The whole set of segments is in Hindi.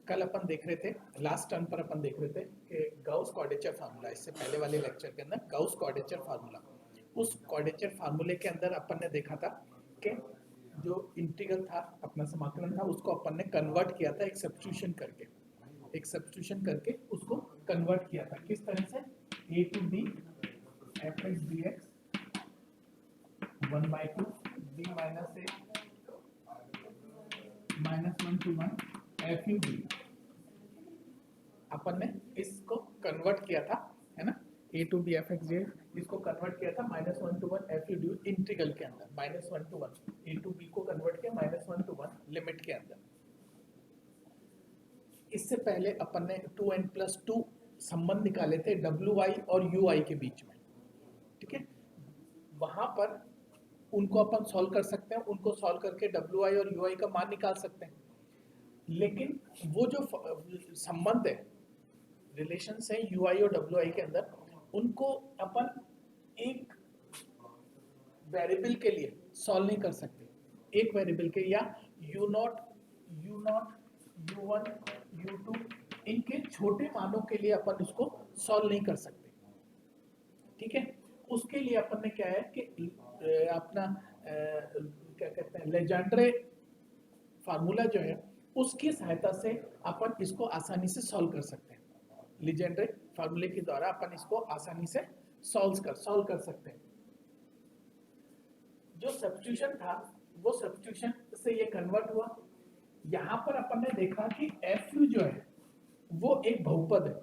कल अपन देख रहे थे, लास्ट टर्म पर अपन देख रहे थे कि गाउस क्वाड्रेचर फार्मूला, इससे पहले वाले लेक्चर के अंदर गाउस क्वाड्रेचर फार्मूला, उस क्वाड्रेचर फार्मूले के अंदर अपन ने देखा था कि जो इंटीग्रल था, अपना समाकलन था, उसको अपन ने कन्वर्ट किया था एक सब्स्टिट्यूशन करके उसको कन्वर्ट किया था। किस तरह से? a to b fx dx 1/2 b minus a -1 to 1 fu d, अपन ने इसको कन्वर्ट किया था, है ना, a to b fx dx, इसको कन्वर्ट किया था -1 to 1 fu d इंटीग्रल के अंदर, -1 to 1 a to b को कन्वर्ट किया -1 to 1 लिमिट के अंदर। इससे पहले अपन ने 2n+2 संबंध निकाले थे wi और ui के बीच में, ठीक है। वहां पर उनको अपन सॉल्व कर सकते हैं, उनको सॉल्व करके wi और ui का मान निकाल सकते हैं। लेकिन वो जो संबंध है, रिलेशंस है ui और wi के अंदर, उनको अपन एक वेरिएबल के लिए सॉल्व नहीं कर सकते। एक वेरिएबल के, या u0, u1, u2, इनके छोटे मानों के लिए अपन इसको सॉल्व नहीं कर सकते, ठीक है। उसके लिए अपन ने क्या है कि अपना क्या कहते हैं, लेजेंड्रे फार्मूला जो है, उसकी सहायता से अपन इसको आसानी से सॉल्व कर सकते हैं। लेजेंड्रे फार्मूले के द्वारा अपन इसको आसानी से सॉल्व कर सकते हैं। जो सब्स्टिट्यूशन था, वो सब्स्टिट्यूशन से ये कन्वर्ट हुआ। यहाँ पर अपन ने देखा कि fu जो है वो एक बहुपद है,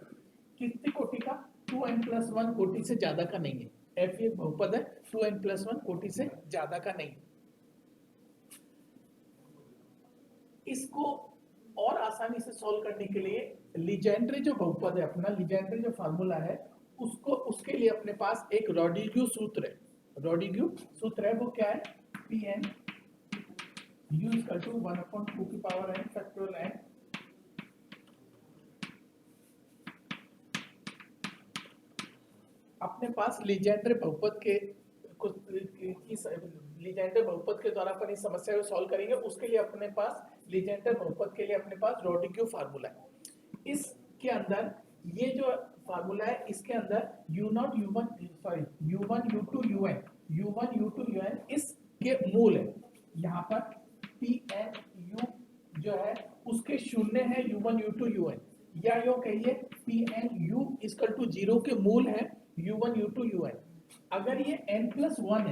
कितनी कोटि का? 2n+1 कोटि से ज्यादा का नहीं है। fu एक बहुपद है, 2n+1 कोटि से ज्यादा का नहीं। इसको और आसानी से सॉल्व करने के लिए लीजेंड्रे जो बहुपद है, अपना लीजेंड्रे जो फार्मूला है, उसके लिए अपने पास एक रोडिग्यू सूत्र है। रोडिग्यू सूत्र है, वो क्या है? Pn u = 1/2 की पावर n फैक्टोरियल n अपने पास लीजेंड्रे बहुपद के लीजेंड्रे बहुपद के द्वारा अपन इस समस्या को सॉल्व करेंगे। उसके लिए अपने पास लीजेंड्रे बहुपद के लिए अपने पास रोडिग्यू फार्मूला है। इसके अंदर ये जो फार्मूला है, इसके अंदर u0 u1 u2 un इसके मूल है। यहाँ पर Pn u जो है उसके शून्य है, u1 u2 un, या यूं कहिए Pn u = 0 के मूल है u1 u2 un। अगर ये n+1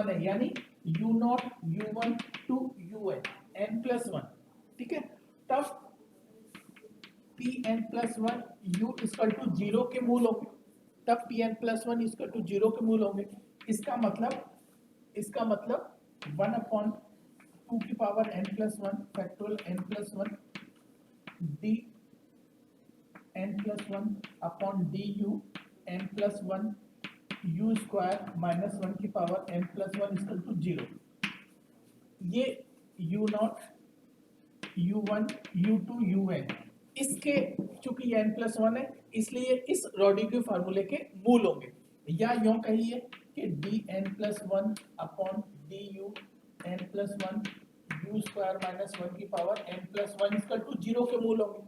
है, यानी u0 u1 to un n+1, ठीक है, तब Pn+1 u = 0 के मूल होंगे, तब Pn+1 = 0 के मूल होंगे। इसका मतलब 1/2 की power n+1 factorial n+1 d n+1 upon du n+1 u square -1 की पावर n+1 = 0। ये u0 u1 u2 un, इसके चूंकि ये n+1 है, इसलिए इस रोडिग्यू फार्मूले के मूल होंगे। या यूं कहिए कि dn+1 upon du n+1 u square -1 की पावर n+1 = 0 के मूल होंगे,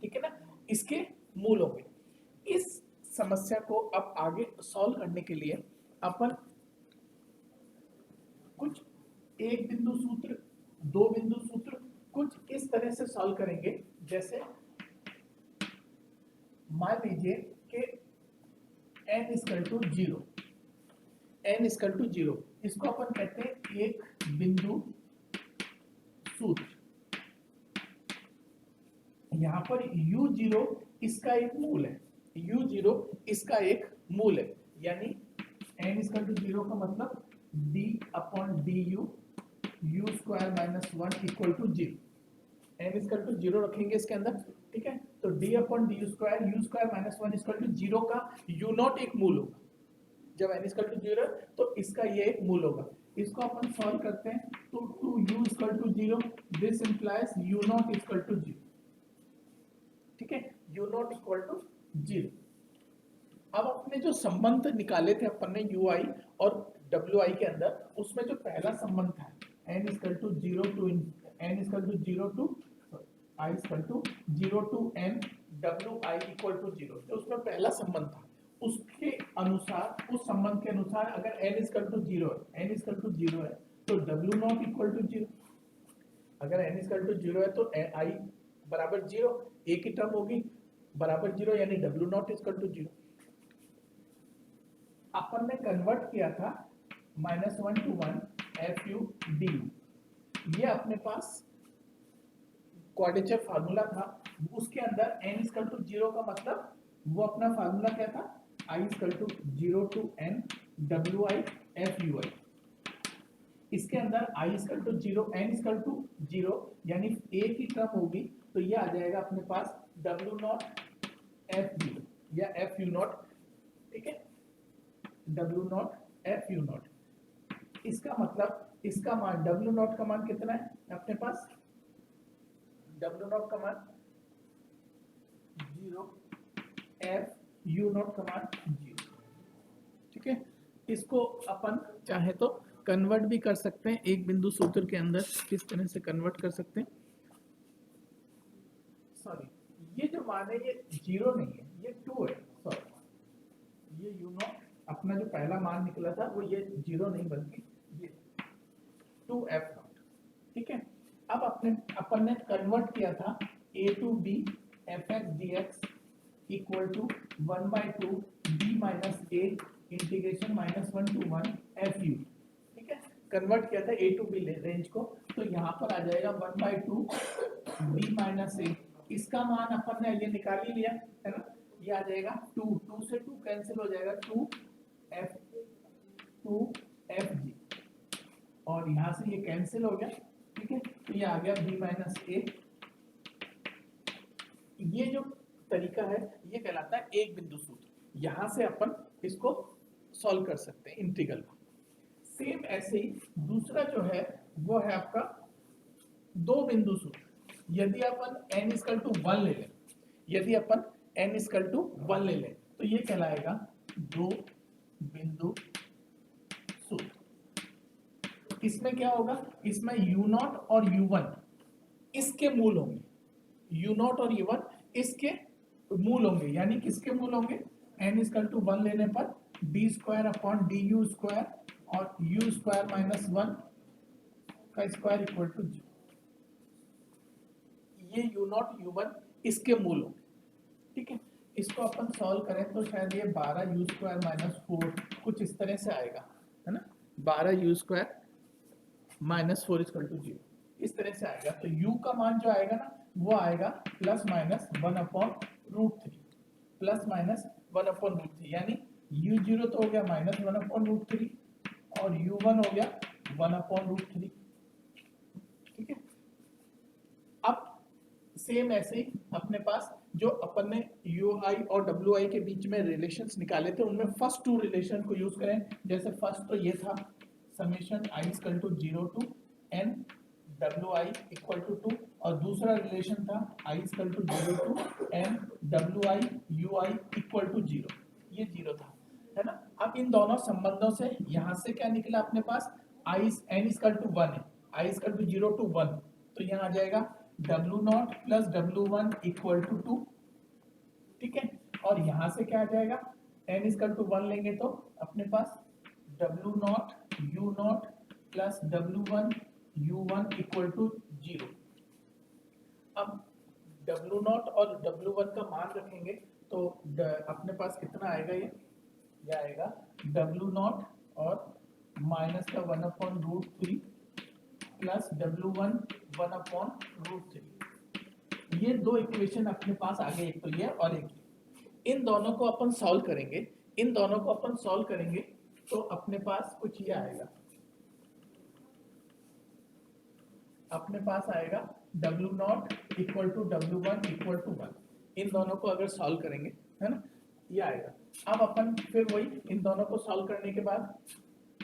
ठीक है ना, इसके मूल होंगे। इस समस्या को अब आगे सॉल्व करने के लिए अपन कुछ एक बिंदु सूत्र, दो बिंदु सूत्र, कुछ इस तरह से सॉल्व करेंगे। जैसे मान लीजिए कि n = 0, इसको अपन कहते हैं एक बिंदु सूत्र। यहाँ पर u0 इसका एक मूल है, यानी n = 0 का मतलब d/du u स्क्वायर -1 = 0। n = 0 रखेंगे इसके अंदर, ठीक है, तो d/du स्क्वायर u स्क्वायर -1 = 0 का u0 एक मूल होगा। जब n = 0 तो इसका ये एक मूल होगा। इसको अपन सॉल्व करते हैं, तो 2u = 0, दिस इंप्लाइज u0 = 0, ठीक है, u0 = 0। अब अपने जो संबंध निकाले थे अपन ने ui और wi के अंदर, उसमें जो पहला संबंध था n = 0 to n = equal to 0 to I equal to 0 to n WI equal to 0, जो उसमें पहला संबंध था उसके अनुसार, उस संबंध के अनुसार अगर n इक्वल टू 0 है, n इक्वल टू 0 है तो W नॉट इक्वल टू 0, अगर n इक्वल टू 0 है तो I बराबर 0, एक ही टर्म होगी बराबर 0, यानी W नॉट इक्वल टू 0। अपन ने कन्वर्ट किया था -1 to 1 FU DU, ये अपने पास क्वाड्रेचर फार्मूला था, उसके अंदर n इक्वल टू 0 का मतलब वो अपना फार्मूला क्या था, I equal to 0 to n WI FUI, इसके अंदर I equal to 0 n equal to 0 यानी एक ही टर्म होगी, तो ये आ जाएगा अपने पास W नॉट FU या FU नॉट, ठीक है, W नॉट FU नॉट, इसका मतलब इसका मान W नॉट का मान कितना है अपने पास, W नॉट का मान 0, FU नॉट का मान 0, ठीक है। इसको अपन चाहे तो कन्वर्ट भी कर सकते हैं एक बिंदु सूत्र के अंदर, किस तरह से कन्वर्ट कर सकते हैं, सॉरी ये जो मान है ये 0 नहीं है, ये 2 है, सॉरी ये U नॉट अपना जो पहला मान निकला था वो ये 0 नहीं बल्कि ये 2F नॉट, ठीक है। अब अपन ने कन्वर्ट किया था A to B fx dx equal to 1/2 b minus a integration -1 to 1 fu, ठीक है, कन्वर्ट किया था A टू B रेंज को, तो यहाँ पर आ जाएगा 1/2 b माइनस a, इसका मान अपन ने ये निकाल ही लिया है ना, ये आ जाएगा 2 से 2 कैंसिल हो जाएगा 2fg, और यहाँ से ये कैंसिल हो गया, ठीक है, तो ये आ गया b माइनस a। ये जो तरीका है ये कहलाता है एक बिंदु सूत्र, यहाँ से अपन इसको सॉल्व कर सकते हैं इंटीग्रल को। सेम ऐसे ही दूसरा जो है वो है आपका दो बिंदु सूत्र, यदि अपन n इक्वल टू 1 ले लें, यदि अपन n इक्वल टू 1 ले लें तो ये कहलाएगा दो बिंदु सूत्र। इसमें क्या होगा, इसमें u0 और u1 इसके मूल होंगे, u0 और u1 इसके मूल होंगे, यानी किसके मूल होंगे, n इक्वल टू 1 लेने पर d square upon du square और u स्क्वायर माइनस 1 का स्क्वायर इक्वल टू 0, ये u0 u1 इसके मूल होंगे, ठीक है। इसको अपन सॉल्व करें तो शायद ये 12 u स्क्वायर माइनस 4 कुछ इस तरह से आएगा, है ना, 12 u square minus 4 equal to 0, इस तरह से आएगा। तो u का मान जो आएगा ना वो आएगा प्लस माइनस 1/√3, प्लस माइनस 1/√3, यानी u0 तो हो गया माइनस 1/√3 और u1 हो गया 1/√3, ठीक है। अब सेम ऐसे ही अपने पास जो अपन ने ui और wi के बीच में रिलेशंस निकाले थे उनमें फर्स्ट टू रिलेशन को यूज करें, जैसे फर्स्ट तो ये था summation i equal to 0 to n wi equal to 2, और दूसरा रिलेशन था i equal to 0 to n wi ui equal to 0, ये 0 था, है ना। अब इन दोनों संबंधों से यहाँ से क्या निकला अपने पास, n इक्वल टू 1 है, i इक्वल टू 0 टू 1, तो यहाँ आ जाएगा W0 plus W1 equal to 2, ठीक है, और यहाँ से क्या आ जाएगा, n इक्वल टू 1 लेंगे तो अपने पास W0 U0 plus W1 U1 equal to 0। अब W0 और W1 का मान रखेंगे तो अपने पास कितना आएगा, ये आएगा W0 और माइनस का 1/√3 प्लस W1 1/√3, ये दो इक्वेशन अपने पास आ गए, एक तो ये और एक ये। इन दोनों को अपन सॉल्व करेंगे, इन दोनों को अपन सॉल्व करेंगे तो अपने पास कुछ ये आएगा, अपने पास आएगा W0 equal to W1 equal to 1, इन दोनों को अगर सॉल्व करेंगे, है ना, ये आएगा। अब अपन फिर वही इन दोनों को सॉल्व करने के बाद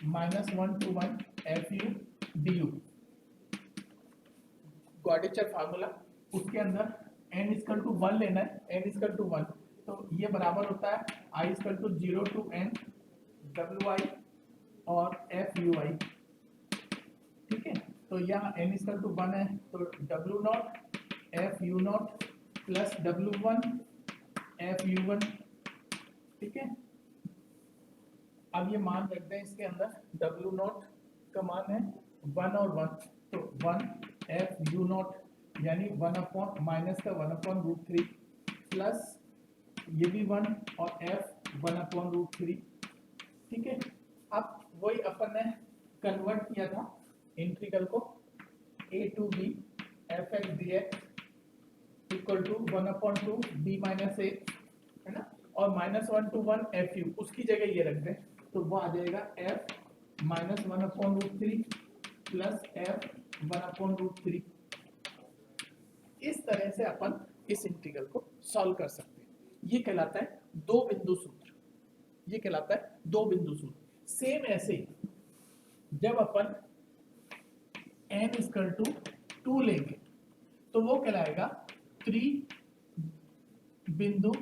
-1 to 1 FU DU quadrature formula, उसके अंदर n इक्वल टू 1 लेना है, n इक्वल टू 1, तो ये बराबर होता है i equal to 0 to n WI और FUI, ठीक है। तो यहाँ n इक्वल टू 1 है तो W not F you not plus W1 F U1, ठीक है। अब ये मान रखते हैं इसके अंदर, डब्ल्यू नॉट का मान है 1 और 1, तो 1 एफ यू नॉट यानी 1 अपॉन माइनस का 1 अपॉन रूट 3 प्लस ये भी 1 और एफ 1 अपॉन रूट 3, ठीक है। अब वही अपन ने कन्वर्ट किया था इंटीग्रल को a to b F X D X equal to 1 upon 2 b minus a, है ना, और -1 to 1 एफ यू, उसकी जगह ये रख दें तो वो आ जाएगा F minus 1 upon root 3 plus F 1 upon root 3। इस तरह से अपन इस इंटीग्रल को सॉल्व कर सकते हैं। ये कहलाता है दो बिंदु सूत्र, ये कहलाता है दो बिंदु सूत्र। सेम ऐसे ही जब अपन n इक्वल टू 2 लेंगे तो वो कहलाएगा त्रि बिंदु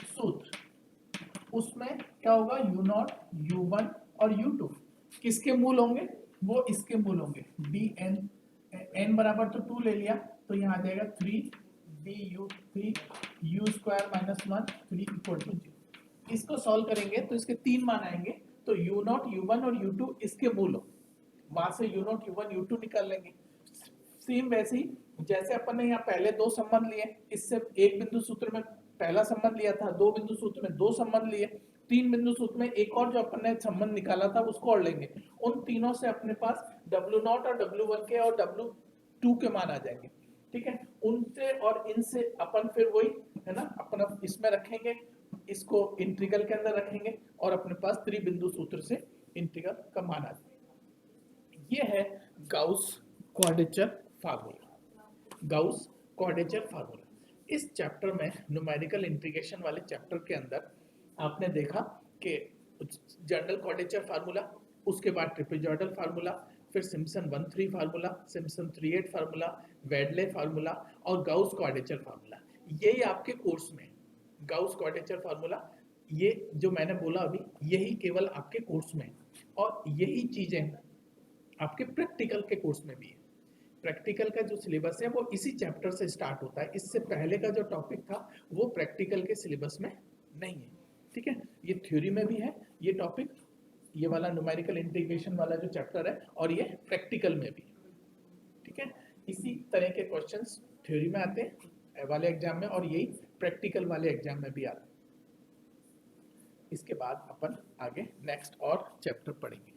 सूत्र। उसमें क्या होगा, u0, u1 और u2 किसके मूल होंगे, वो इसके मूल होंगे। bn n बराबर तो 2 ले लिया तो यहाँ आ जाएगा 3 u square minus 1 3 equal to 0। इसको सॉल्व करेंगे तो इसके 3 मान आएंगे, तो u0 u1 और u2 इसके मूल हो, वहां से u0 u1 u2 निकाल लेंगे। सेम वैसे ही जैसे अपन ने यहाँ पहले दो संबंध लिए, इससे एक बिंदु सूत्र में पहला संबंध लिया था, दो बिंदु सूत्र में दो संबंध लिए, तीन बिंदु सूत्र में एक और जो अपन ने संबंध निकाला था उसको और लेंगे। उन तीनों से अपने पास W0 और W1 के और W2 के मान आ जाएंगे, ठीक है। उनसे और इनसे अपन फिर वही है ना, अपन इसमें रखेंगे, इसको इंटीग्रल के अंदर रखेंगे और अपने पास त्रिबिंदु सूत्र से इंटीग्रल का मान आ जाएगा। ये है Gauss quadrature formula. Gauss quadrature formula इस चैप्टर में, न्यूमेरिकल इंटीग्रेशन वाले चैप्टर के अंदर आपने देखा कि जनरल क्वाड्रेचर फार्मूला, उसके बाद ट्रिपेजॉइडल फार्मूला, फिर Simpson 1-3 formula, Simpson 3-8 formula, Weddle formula और गाउस क्वाड्रेचर फार्मूला। यही आपके कोर्स में गाउस क्वाड्रेचर फार्मूला, ये जो मैंने बोला अभी, यही केवल आपके कोर्स में, और यही चीजें आपके प्रैक्टिकल के कोर्स में भी है। प्रैक्टिकल का जो सिलेबस है वो इसी चैप्टर से स्टार्ट होता है। इससे पहले का जो टॉपिक था वो प्रैक्टिकल के सिलेबस में नहीं है, ठीक है। ये थ्योरी में भी है ये टॉपिक, ये वाला न्यूमेरिकल इंटीग्रेशन वाला जो चैप्टर है, और ये प्रैक्टिकल में भी, ठीक है। इसी तरह के क्वेश्चंस थ्योरी में आते हैं वाले एग्जाम में, और यही प्रैक्टिकल वाले एग्जाम में भी आते हैं। इसके बाद अपन आगे नेक्स्ट और चैप्टर पढ़ेंगे।